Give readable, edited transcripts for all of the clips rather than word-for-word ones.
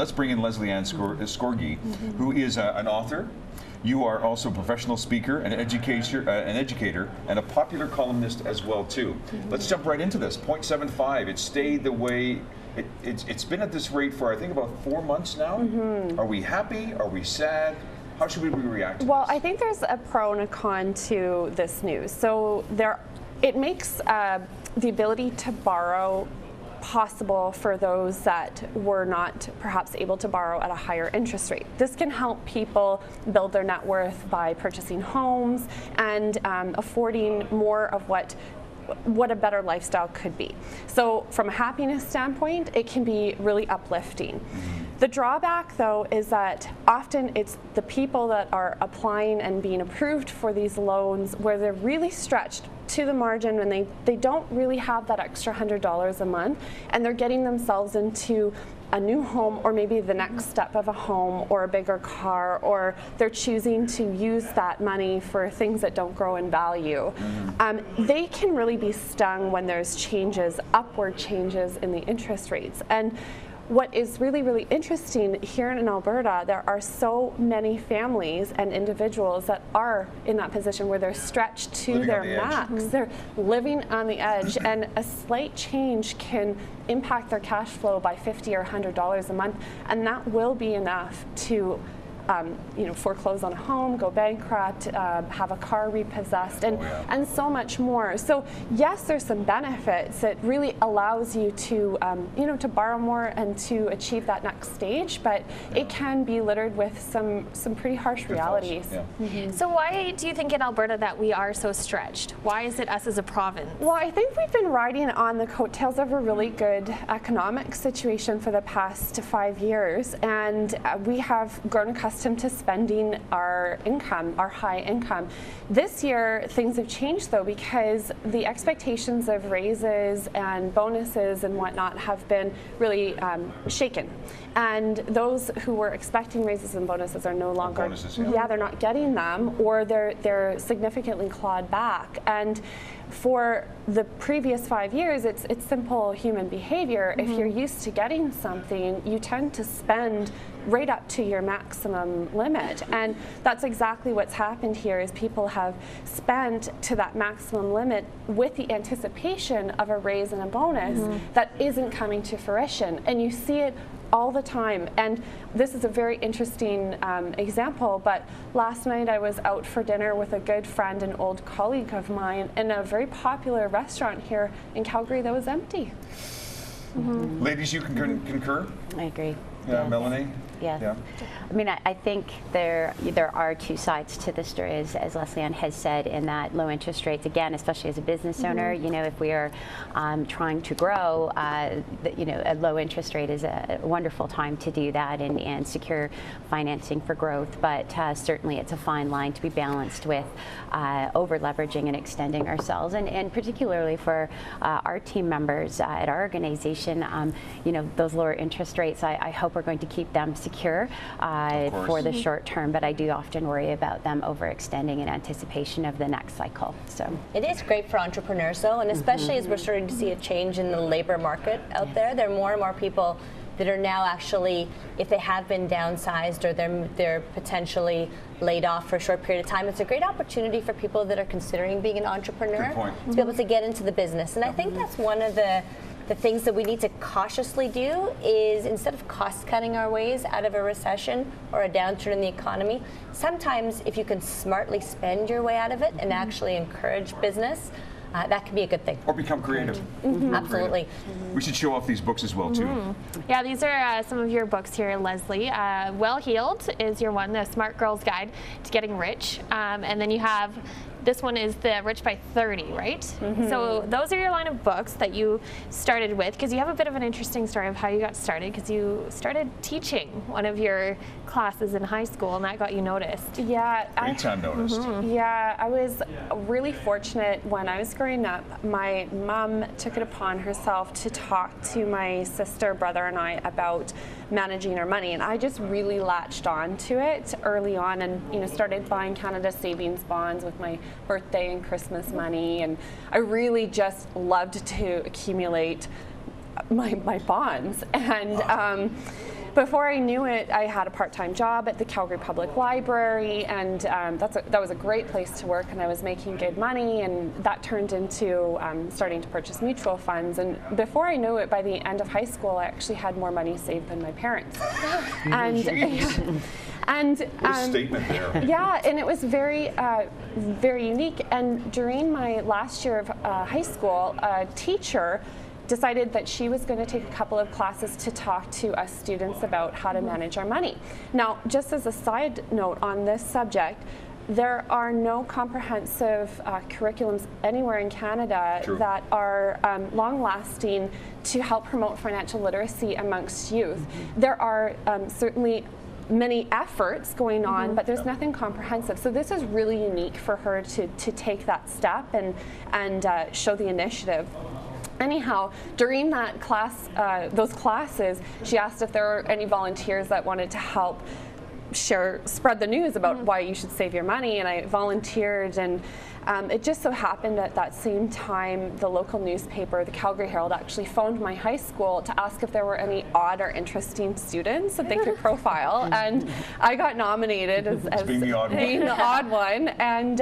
Let's bring in Lesley-Anne Scorgie, who is an author. You are also a professional speaker, an educator, and a popular columnist as well too. Let's jump right into this. 0.75. It stayed the way it's been at this rate for I think about 4 months now. Are we happy? Are we sad? How should we react to Well, this? I think there's a pro and a con to this news. So it makes the ability to borrow possible for those that were not perhaps able to borrow at a higher interest rate. This can help people build their net worth by purchasing homes and affording more of what a better lifestyle could be. So from a happiness standpoint, it can be really uplifting. The drawback, though, is that often it's the people that are applying and being approved for these loans where they're really stretched to the margin and they don't really have that extra $100 a month, and they're getting themselves into a new home or maybe the next step of a home or a bigger car, or they're choosing to use that money for things that don't grow in value. They can really be stung when there's changes, upward changes in the interest rates. And what is really, really interesting here in Alberta, there are so many families and individuals that are in that position where they're stretched to their max. They're living on the edge, and a slight change can impact their cash flow by $50 or $100 a month, and that will be enough to foreclose on a home, go bankrupt, have a car repossessed, and so much more. So yes, there's some benefits. It really allows you to to borrow more and to achieve that next stage, but it can be littered with some pretty harsh realities. So why do you think in Alberta that we are so stretched? Why is it us as a province? Well, I think we've been riding on the coattails of a really good economic situation for the past 5 years, and we have grown accustomed to spending our income, our high income. This year, things have changed though, because the expectations of raises and bonuses and whatnot have been really shaken. And those who were expecting raises and bonuses are no longer, they're not getting them, or they're significantly clawed back. And for the previous 5 years, it's simple human behavior. If you're used to getting something, you tend to spend right up to your maximum limit, and that's exactly what's happened here. Is people have spent to that maximum limit with the anticipation of a raise and a bonus that isn't coming to fruition, and you see it all the time. And this is a very interesting example, but last night I was out for dinner with a good friend and old colleague of mine in a very popular restaurant here in Calgary that was empty. Ladies, you can concur? I agree. Yeah, Melanie? Yeah. I mean, I think there are two sides to the story, as Lesley-Anne has said, in that low interest rates, again, especially as a business owner, if we are trying to grow, a low interest rate is a wonderful time to do that and secure financing for growth. But certainly it's a fine line to be balanced with over leveraging and extending ourselves. And particularly for our team members at our organization, those lower interest rates, I hope we're going to keep them secure for the short term, but I do often worry about them overextending in anticipation of the next cycle. So it is great for entrepreneurs though, and especially as we're starting to see a change in the labor market out there are more and more people that are now actually, if they have been downsized or they're potentially laid off for a short period of time, it's a great opportunity for people that are considering being an entrepreneur to be able to get into the business. And I think that's one of the things that we need to cautiously do is, instead of cost cutting our ways out of a recession or a downturn in the economy, sometimes if you can smartly spend your way out of it and actually encourage business, that can be a good thing. Or become creative. Absolutely. We should show off these books as well too. Yeah, these are some of your books here, Lesley. Well Heeled is your one, the Smart Girl's Guide to Getting Rich. And then you have, this one is the Rich by 30, right? So those are your line of books that you started with, because you have a bit of an interesting story of how you got started, because you started teaching one of your classes in high school, and that got you noticed. Yeah. Great time noticed. Yeah, I was really fortunate when I was growing up. My mom took it upon herself to talk to my sister, brother, and I about managing our money, and I just really latched on to it early on, and started buying Canada savings bonds with my birthday and Christmas money, and I really just loved to accumulate my bonds. And before I knew it, I had a part-time job at the Calgary Public Library, and that was a great place to work, and I was making good money, and that turned into starting to purchase mutual funds. And before I knew it, by the end of high school, I actually had more money saved than my parents. And what a statement there. yeah, and it was very, very unique. And during my last year of high school, a teacher decided that she was going to take a couple of classes to talk to us students about how to manage our money. Now, just as a side note on this subject, there are no comprehensive curriculums anywhere in Canada True. that are long-lasting to help promote financial literacy amongst youth. There are certainly many efforts going on, but there's nothing comprehensive. So this is really unique for her to take that step and show the initiative. Anyhow, during that class, those classes, she asked if there were any volunteers that wanted to help spread the news about why you should save your money, and I volunteered, and it just so happened at that same time the local newspaper, the Calgary Herald, actually phoned my high school to ask if there were any odd or interesting students that they could profile, and I got nominated as being the odd one. being the odd one, and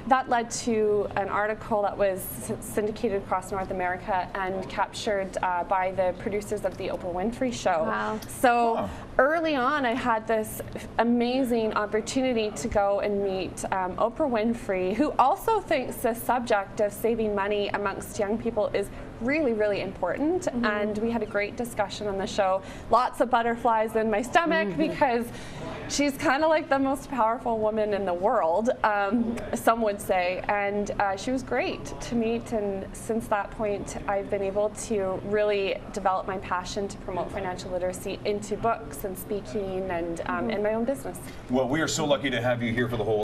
that led to an article that was syndicated across North America and captured by the producers of the Oprah Winfrey Show. Wow. So early on, I had this amazing opportunity to go and meet Oprah Winfrey, who also thinks the subject of saving money amongst young people is really, really important. And we had a great discussion on the show. Lots of butterflies in my stomach because she's kind of like the most powerful woman in the world, some would say, and she was great to meet, and since that point I've been able to really develop my passion to promote financial literacy into books and speaking and in my own business. Well, we are so lucky to have you here for the whole